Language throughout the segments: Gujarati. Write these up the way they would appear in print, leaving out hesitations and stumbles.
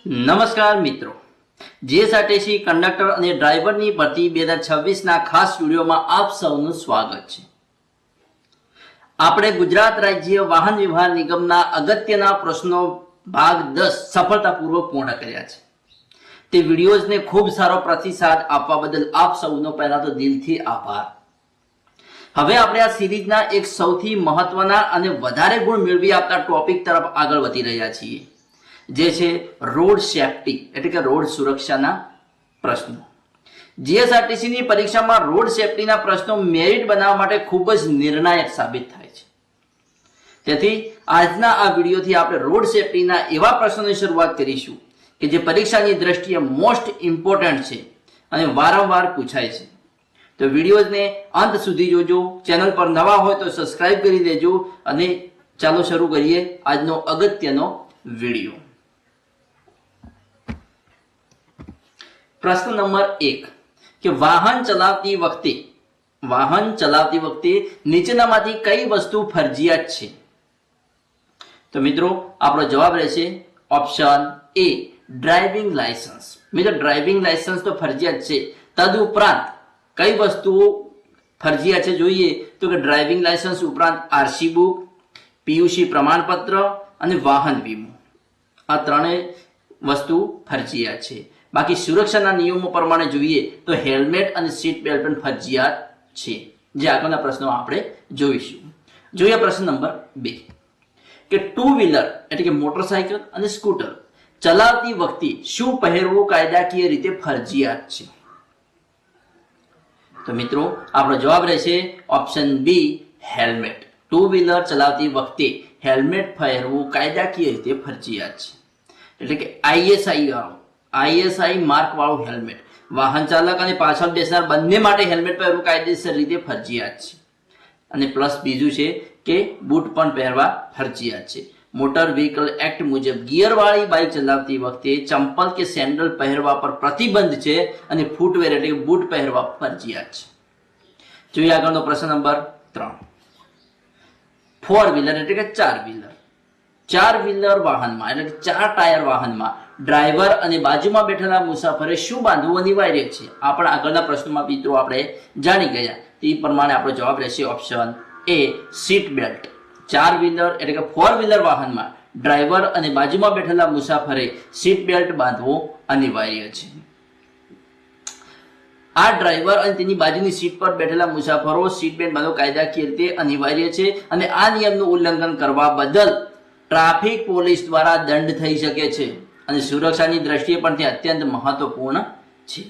નમસ્કાર મિત્રો, જીએસઆરટીસી કંડક્ટર અને ડ્રાઈવરની ભરતી 2026ના ખાસ વિડીયોમાં આપ સૌનું સ્વાગત છે। આપણે ગુજરાત રાજ્ય વાહન વ્યવહાર નિગમના અગત્યના પ્રશ્નો ભાગ 10 સફળતાપૂર્વક પૂર્ણ કર્યા છે। તે વિડીયોઝને ખૂબ સારો પ્રતિસાદ આપવા બદલ આપ સૌનો પહેલા તો દિલથી આભાર। હવે આપણે આ સિરીઝના એક સૌથી મહત્વના અને વધારે ગુણ મેળવી આપતા ટોપિક તરફ આગળ વધી રહ્યા છીએ, જે છે રોડ સેફટી એટલે કે રોડ સુરક્ષાના પ્રશ્નો। જીએસઆરટીસી ની પરીક્ષામાં રોડ સેફટીના પ્રશ્નો મેરિટ બનાવવા માટે ખૂબ જ નિર્ણાયક સાબિત થાય છે। તેથી આજના આ વિડીયોથી આપણે રોડ સેફટીના એવા પ્રશ્નોની શરૂઆત કરીશું કે જે પરીક્ષાની દ્રષ્ટિએ મોસ્ટ ઇમ્પોર્ટન્ટ છે અને વારંવાર પૂછાય છે। તો વિડીયોને અંત સુધી જોજો। ચેનલ પર નવા હોય તો સબસ્ક્રાઇબ કરી દેજો અને ચાલો શરૂ કરીએ આજનો અગત્યનો વિડીયો। प्रश्न नंबर 1 कि वाहन चलावती वखते नीचेनामांथी कई वस्तु फरजियात छे? तो मित्रों आपणो जवाब रहेशे ऑप्शन ए ड्राइविंग लाइसेंस। मित्रों ड्राइविंग लाइसेंस तो फरजियात छे, तदुपरांत कई वस्तुओं फरजियात छे जोईए तो कि ड्राइविंग लाइसेंस उपरांत आरसी बुक, पीयूसी प्रमाणपत्र अने वाहन वीमो, आ त्रणेय वस्तु फरजियात छे। बाकी सुरक्षाना नियमों प्रमाणे જોઈએ તો હેલ્મેટ અને સીટ બેલ્ટ પણ ફરજિયાત છે, જે આગળના પ્રશ્નો આપણે જોઈશું। જોઈએ પ્રશ્ન નંબર 2 કે ટુ વ્હીલર એટલે કે મોટરસાઇકલ અને સ્કૂટર ચલાવતી વખતે શું પહેરવું કાયદાકીય રીતે ફરજિયાત છે? તો મિત્રો આપણો જવાબ રહેશે option B helmet. Two wheeler ચલાવતી વખતે હેલ્મેટ પહેરવું કાયદાકીય રીતે ફરજિયાત છે, એટલે કે આઈએસઆઈ માર્ક વાળું હેલ્મેટ વાહન ચાલક અને પાછળ બેસનાર બંને માટે હેલ્મેટ પહેરવું કાયદેસર રીતે ફરજિયાત છે। અને પ્લસ બીજું છે કે બૂટ પણ પહેરવા ફરજિયાત છે। મોટર વ્હીકલ એક્ટ મુજબ ગિયરવાળી બાઇક ચલાવતી વખતે ચંપલ કે સેન્ડલ પહેરવા પર પ્રતિબંધ છે અને ફૂટવેર એટલે કે બૂટ પહેરવા ફરજિયાત છે। જોઈએ આગળનો પ્રશ્ન નંબર 3 ફોર વ્હીલર એટલે કે ચાર વ્હીલર વાહનમાં એટલે કે 4 ટાયર વાહનમાં ડ્રાઈવર અને બાજુમાં બેઠેલા મુસાફરે શું બાંધવું અનિવાર્ય છે? આપણા આગળના પ્રશ્નોમાં મિત્રો આપણે જાણી ગયા, તે પ્રમાણે આપણો જવાબ રહેશે option A seat belt. 4 wheeler એટલે કે 4 વ્હીલર વાહનમાં ડ્રાઈવર અને બાજુમાં બેઠેલા મુસાફરે સીટ બેલ્ટ બાંધવો અનિવાર્ય છે। આ ડ્રાઈવર અને તેની બાજુની સીટ પર બેઠેલા મુસાફરો સીટ બેલ્ટ બાંધવો કાયદાકીય રીતે અનિવાર્ય છે અને આ નિયમનું ઉલ્લંઘન કરવા બદલ ટ્રાફિક પોલીસ દ્વારા દંડ થઈ શકે છે અને સુરક્ષાની દ્રષ્ટિએ પણ તે અત્યંત મહત્વપૂર્ણ છે।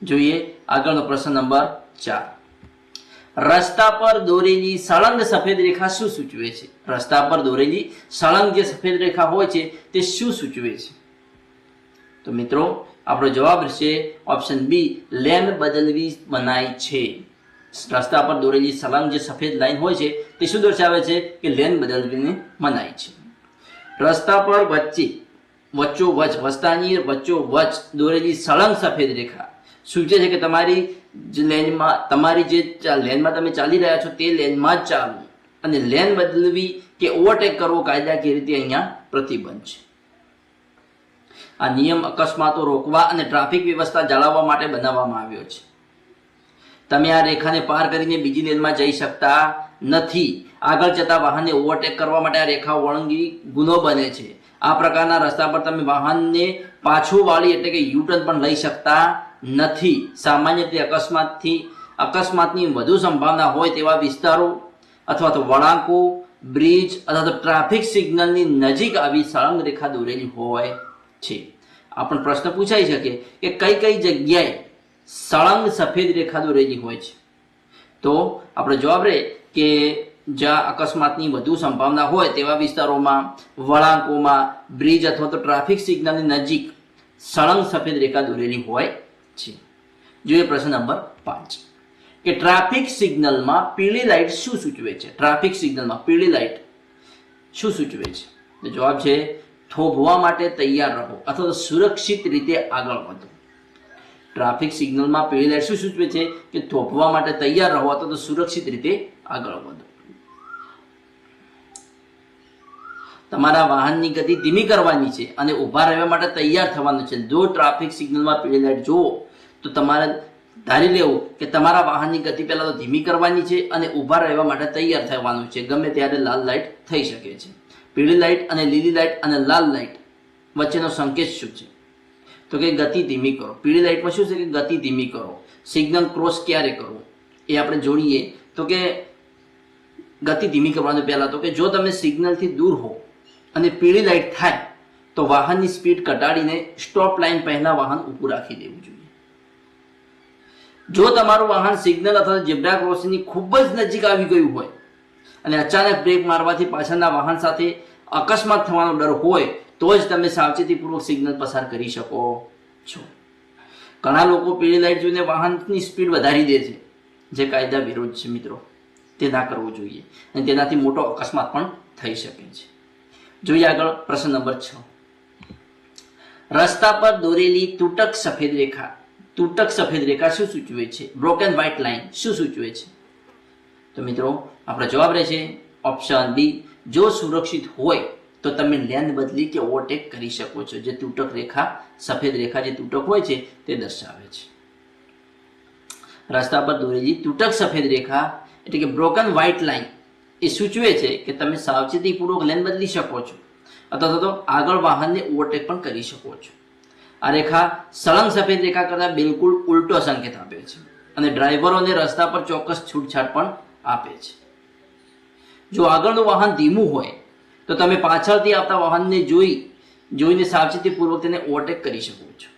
જોઈએ આગળનો પ્રશ્ન નંબર 4 રસ્તા પર દોરેલી સળંગ સફેદ રેખા શું સૂચવે છે? રસ્તા પર દોરેલી સળંગ જે સફેદ રેખા હોય છે તે શું સૂચવે છે? તો મિત્રો આપણો જવાબ છે ઓપ્શન બી લેન બદલવી મનાય છે। રસ્તા પર દોરેલી સળંગ જે સફેદ લાઈન હોય છે તે શું દર્શાવે છે કે લેન બદલવીને મનાય છે। રસ્તા પર રસ્તાની વચ્ચોવચ દોરેલી સળંગ સફેદ રેખા સૂચવે છે કે તમારી જે લેનમાં તમે ચાલી રહ્યા છો તે લેનમાં જ ચાલવું અને લેન બદલવી કે ઓવરટેક કરવો કાયદાકીય રીતે અહીંયા પ્રતિબંધ છે। આ નિયમ અકસ્માતો રોકવા અને ટ્રાફિક વ્યવસ્થા જાળવવા માટે બનાવવામાં આવ્યો છે। તમે આ રેખાને પાર કરીને બીજી લેનમાં જઈ શકતા નથી। આગળ જતા વાહનને ઓવરટેક કરવા માટે આ રેખા ઓળંગી ગુનો બને છે। આ પ્રકારના રસ્તા પર તમે વાહનને પાછું વાળી એટલે કે યુટર્ન પણ લઈ શકતા નથી। સામાન્ય રીતે અકસ્માતની વધુ સંભાવના હોય તેવા વિસ્તારો અથવા તો વળાંકો, બ્રિજ અથવા તો ટ્રાફિક સિગ્નલની નજીક આવી સળંગ રેખા દોરેલી હોય છે। આ પણ પ્રશ્ન પૂછાઈ શકે કે કઈ જગ્યાએ સળંગ સફેદ રેખા દોરેલી હોય છે? તો આપણો જવાબ રહે કે જ્યાં અકસ્માતની વધુ સંભાવના હોય તેવા વિસ્તારોમાં, વળાંકોમાં, બ્રિજ અથવા તો ટ્રાફિક સિગ્નલની નજીક સળંગ સફેદ રેખા દોરેલી હોય છે। જોઈએ પ્રશ્ન નંબર 5 કે ટ્રાફિક સિગ્નલમાં પીળી લાઇટ શું સૂચવે છે? ટ્રાફિક સિગ્નલમાં પીળી લાઇટ શું સૂચવે છે? તો જવાબ છે થોભવા માટે તૈયાર રહો અથવા તો સુરક્ષિત રીતે આગળ વધો। ટ્રાફિક સિગ્નલમાં પીળી લાઇટ શું સૂચવે છે કે થોભવા માટે તૈયાર રહો અથવા તો સુરક્ષિત રીતે આગળ વધો। તમારા વાહનની ગતિ ધીમી કરવાની છે અને ઊભા રહેવા માટે તૈયાર થવાનું છે. જો ટ્રાફિક સિગ્નલમાં પીળી લાઇટ જુઓ તો તમારે ધારી લેવું કે તમારા વાહનની ગતિ પહેલા તો ધીમી કરવાની છે અને ઊભા રહેવા માટે તૈયાર થવાનું છે. ગમે ત્યારે લાલ લાઇટ થઈ શકે છે. પીળી લાઇટ અને લીલી લાઇટ અને લાલ લાઇટ વચ્ચેનો સંકેત શું છે? તો કે ગતિ ધીમી કરો. પીળી લાઇટમાં શું છે કે ગતિ ધીમી કરો. સિગ્નલ ક્રોસ ક્યારે કરવું એ આપણે જોડીએ તો કે ગતિ ધીમી કરવાનું પહેલા તો કે જો તમે સિગ્નલથી દૂર હો અને પીળી લાઇટ થાય તો વાહનની સ્પીડ ઘટાડીને સ્ટોપ લાઇન પહેલા વાહન ઊભું રાખી દેવું જોઈએ. જો તમારું વાહન સિગ્નલ અથવા ઝેબ્રા ક્રોસિંગની ખૂબ જ નજીક આવી ગયું હોય અને અચાનક બ્રેક મારવાથી પાછળના વાહન સાથે અકસ્માત થવાનો ડર હોય તો જ તમે સાવચેતીપૂર્વક સિગ્નલ પસાર કરી શકો છો. ઘણા લોકો પીળી લાઇટ જોઈને વાહનની સ્પીડ વધારી દે છે, જે કાયદા વિરુદ્ધ છે મિત્રો. તે ના કરવું જોઈએ અને તેનાથી મોટો અકસ્માત પણ થઈ શકે છે. જોઈએ આગળ પ્રશ્ન નંબર 6. રસ્તા પર દોરેલી તૂટક સફેદ રેખા. તૂટક સફેદ રેખા શું સૂચવે છે? બ્રોકન વ્હાઇટ લાઇન શું સૂચવે છે? તો મિત્રો આપણો જવાબ રહેશે ઓપ્શન બી. જો સુરક્ષિત હોય તો તમે લેન બદલી કે ઓવરટેક કરી શકો છો. જે તૂટક રેખા, સફેદ રેખા જે તૂટક હોય છે તે દર્શાવે છે. રસ્તા પર દોરેલી તૂટક સફેદ રેખા એટલે કે બ્રોકન વ્હાઇટ લાઇન એ સૂચવે છે કે તમે સાવચેતીપૂર્વક લેન બદલી શકો છો અથવા તો આગળ વાહનને ઓવરટેક પણ કરી શકો છો. આ રેખા સળંગ સફેદ રેખા કરતાં બિલકુલ ઉલટો સંકેત આપે છે અને ડ્રાઈવરોને રસ્તા પર ચોક્કસ છૂટછાટ પણ આપે છે. જો આગળનું વાહન ધીમું હોય તો તમે પાછળથી આવતા વાહનને જોઈને સાવચેતીપૂર્વક તેને ઓવરટેક કરી શકો છો.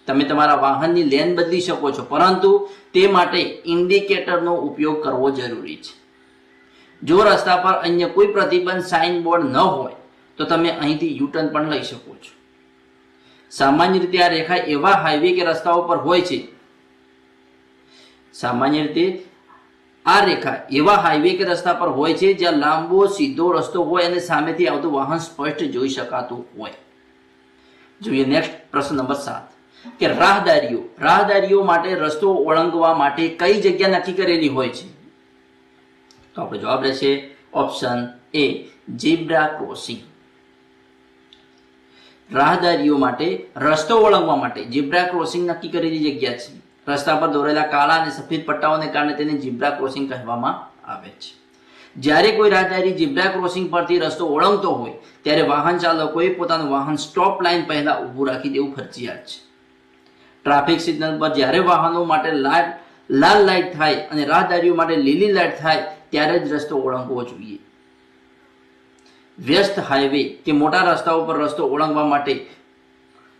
તમે તમારા વાહનની લેન બદલી શકો છો, પરંતુ તે માટે ઇન્ડિકેટરનો ઉપયોગ કરવો જરૂરી છે. જો રસ્તા પર અન્ય કોઈ પ્રતિબંધ સાઇન બોર્ડ ન હોય તો તમે અહીંથી યુટર્ન પણ લઈ શકો છો. સામાન્ય રીતે આ રેખા એવા હાઈવે કે રસ્તાઓ પર હોય છે. સામાન્ય રીતે આ રેખા એવા હાઈવે કે રસ્તા પર હોય છે જ્યાં લાંબો સીધો રસ્તો હોય અને સામેથી આવતું વાહન સ્પષ્ટ જોઈ શકાતું હોય. જોઈએ નેક્સ્ટ પ્રશ્ન નંબર 7 કે રાહદારીઓ માટે રસ્તો ઓળંગવા માટે કઈ જગ્યા નક્કી કરેલી હોય છે? તો આપણો જવાબ રહેશે ઓપ્શન એ, ઝીબ્રા ક્રોસિંગ. રાહદારીઓ માટે રસ્તો ઓળંગવા માટે ઝીબ્રા ક્રોસિંગ નક્કી કરેલી જગ્યા છે. રસ્તા પર દોરેલા કાળા અને સફેદ પટ્ટાઓને કારણે તેને ઝીબ્રા ક્રોસિંગ કહેવામાં આવે છે. જ્યારે કોઈ રાહદારી ઝીબ્રા ક્રોસિંગ પરથી રસ્તો ઓળંગતો હોય ત્યારે વાહન ચાલકોએ પોતાનું વાહન સ્ટોપ લાઇન પહેલા ઊભું રાખી દેવું ફરજિયાત છે. ટ્રાફિક સિગ્નલ પર જ્યારે વાહનો માટે લાલ લાઇટ થાય અને રાહદારીઓ માટે લીલી લાઇટ થાય ત્યારે જ રસ્તો ઓળંગવો જોઈએ. વ્યસ્ત હાઈવે કે મોટા રસ્તાઓ પર રસ્તો ઓળંગવા માટે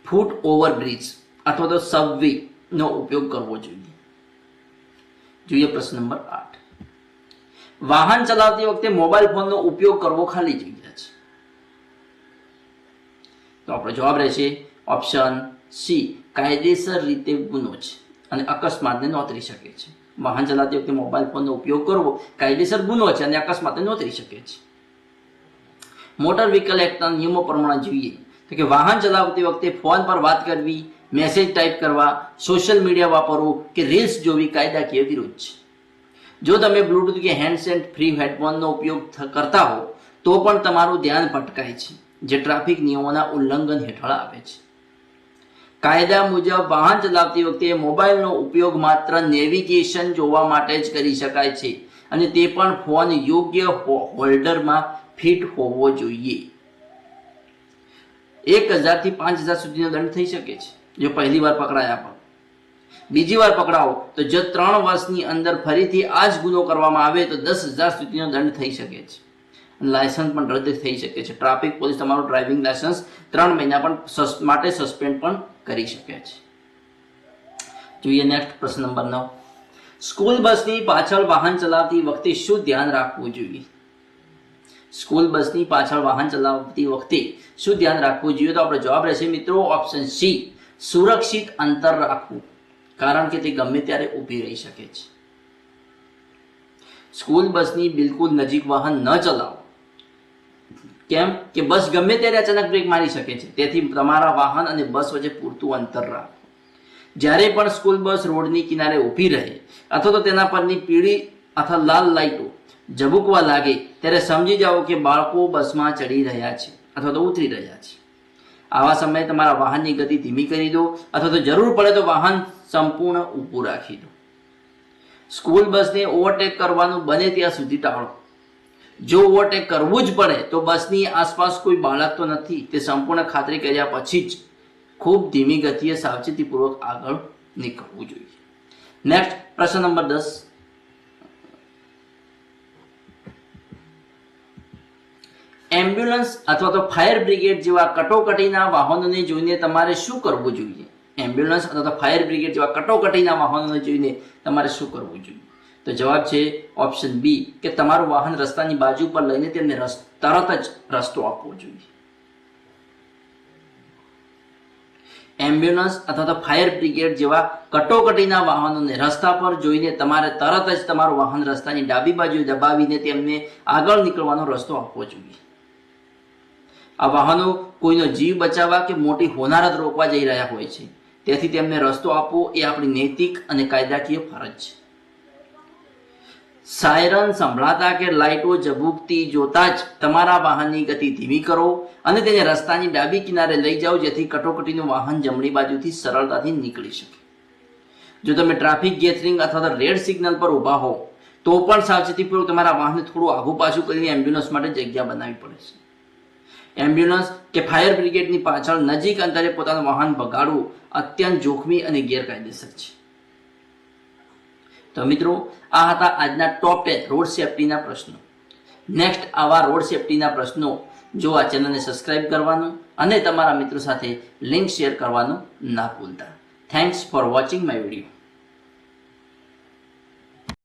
ફૂટ ઓવરબ્રિજ અથવા તો સબવે નો ઉપયોગ કરવો જોઈએ. જોઈએ પ્રશ્ન નંબર 8. વાહન ચલાવતી વખતે મોબાઈલ ફોનનો ઉપયોગ કરવો ખાલી જગ્યા છે. તો આપણો જવાબ રહેશે ઓપ્શન સી, કાયદેસર રીતે ગુનો છે અને અકસ્માતને નોતરી શકે છે. વાહન ચલાવતી વખતે મોબાઈલ ફોનનો ઉપયોગ કરવો કાયદેસર ગુનો છે અને અકસ્માતને નોતરી શકે છે. મોટર વ્હીકલ એક્ટના નિયમો પ્રમાણે જોઈએ તો કે વાહન ચલાવતી વખતે ફોન પર વાત કરવી, મેસેજ ટાઈપ કરવા, સોશિયલ મીડિયા વાપરવું કે રીલ્સ જોવી કાયદાકીય વિરુદ્ધ છે. જો તમે બ્લૂટૂથ કે હેન્ડસેટ ફ્રી હેડફોનનો ઉપયોગ કરતા હો તો પણ તમારું ધ્યાન ભટકાય છે, જે ટ્રાફિક નિયમોના ઉલ્લંઘન હેઠળ આવે છે. કાયદા મુજબ વાહન ચલાવતી વખતે મોબાઈલનો ઉપયોગ માત્ર નેવિગેશન જોવા માટે જ કરી શકાય છે અને તે પણ ફોન યોગ્ય હોલ્ડરમાં ફિટ હોવો જોઈએ. 1000 થી 5000 સુધીનો દંડ થઈ શકે છે જો પહેલી વાર પકડાયા પણ. બીજી વાર પકડાવો તો જો 3 વર્ષની અંદર ફરીથી આ જ ગુનો કરવામાં આવે તો 10,000 સુધીનો દંડ થઈ શકે છે. લાયસન્સ પણ રદ થઈ શકે છે. ટ્રાફિક પોલીસ તમારું ડ્રાઇવિંગ લાયસન્સ 3 મહિના પણ માટે સસ્પેન્ડ પણ કરી શકે છે. જોઈએ નેક્સ્ટ પ્રશ્ન નંબર 9. સ્કૂલ બસની પાછળ વાહન ચલાવતી વખતે શું ધ્યાન રાખવું જોઈએ? સ્કૂલ બસની પાછળ વાહન ચલાવતી વખતે શું ધ્યાન રાખવું જોઈએ? તો આપણો જવાબ રહેશે મિત્રો ઓપ્શન સી, સુરક્ષિત અંતર રાખવું, કારણ કે તે ગમે ત્યારે ઊભી રહી શકે છે. સ્કૂલ બસની બિલકુલ નજીક વાહન ન ચલાવો. કેમ કે બસ ગમે ત્યારે અચાનક બ્રેક મારી શકે છે. તેથી તમારા વાહન અને બસ વચ્ચે પૂરતું અંતર રાખો. જ્યારે પણ સ્કૂલ બસ રોડની કિનારે ઊભી રહે અથવા તો તેના પરની પીળી અથવા લાલ લાઇટો ઝબૂકવા લાગે ત્યારે સમજી જાઓ કે બાળકો બસમાં ચડી રહ્યા છે અથવા તો ઉતરી રહ્યા છે. આવા સમયે તમારા વાહનની ગતિ ધીમી કરી દો અથવા તો જરૂર પડે તો વાહન સંપૂર્ણ ઊભું રાખી દો. સ્કૂલ બસને ઓવરટેક કરવાનું બને ત્યાં સુધી ટાળો. જો ઓવરટેક કરવું જ પડે તો બસની આસપાસ કોઈ બાળક તો નથી તે સંપૂર્ણ ખાતરી કર્યા પછી જ ખૂબ ધીમી ગતિએ સાવચેતીપૂર્વક આગળ નીકળવું જોઈએ. નેક્સ્ટ પ્રશ્ન નંબર 10. એમ્બ્યુલન્સ અથવા તો ફાયર બ્રિગેડ જેવા કટોકટીના વાહનોને જોઈને તમારે શું કરવું જોઈએ? એમ્બ્યુલન્સ અથવા તો ફાયર બ્રિગેડ જેવા કટોકટીના વાહનોને જોઈને તમારે શું કરવું જોઈએ? તો જવાબ છે ઓપ્શન બી કે તમારું વાહન રસ્તાની બાજુ પર લઈને તેમને તરત જ રસ્તો આપવો જોઈએ. એમ્બ્યુલન્સ અથવા તો ફાયર બ્રિગેડ જેવા કટોકટીના વાહનોને રસ્તા પર જોઈને તમારે તરત જ તમારું વાહન રસ્તાની ડાબી બાજુ દબાવીને તેમને આગળ નીકળવાનો રસ્તો આપવો જોઈએ. આ વાહનો કોઈનો જીવ બચાવવા કે મોટી હોનારત રોકવા જઈ રહ્યા હોય છે, તેથી તેમને રસ્તો આપવો એ આપણી નૈતિક અને કાયદાકીય ફરજ છે. સાયરન સંભળાતા કે લાઇટો ઝબૂકતી જોતા જ તમારા વાહનની ગતિ ધીમી કરો અને તેને રસ્તાની ડાબી કિનારે લઈ જાઓ, જેથી કટોકટીનું વાહન જમણી બાજુથી સરળતાથી નીકળી શકે. જો તમે ટ્રાફિક ગેથરિંગ અથવા તો રેડ સિગ્નલ પર ઊભા હો તો પણ સાવચેતીપૂર્વક તમારા વાહનને થોડું આગું પાછું કરીને એમ્બ્યુલન્સ માટે જગ્યા બનાવવી પડે છે. એમ્બ્યુલન્સ કે ફાયર બ્રિગેડની પાછળ નજીક અંતરે પોતાનું વાહન ભગાડવું અત્યંત જોખમી અને ગેરકાયદેસર છે. તો મિત્રો, આ હતા આજના ટોપ 10 રોડ સેફટીના પ્રશ્નો. નેક્સ્ટ આવા રોડ સેફટીના પ્રશ્નો જોવા ચેનલને સબસ્ક્રાઇબ કરવાનું અને તમારા મિત્રો સાથે લિંક શેર કરવાનું ના ભૂલતા. Thanks for watching my video.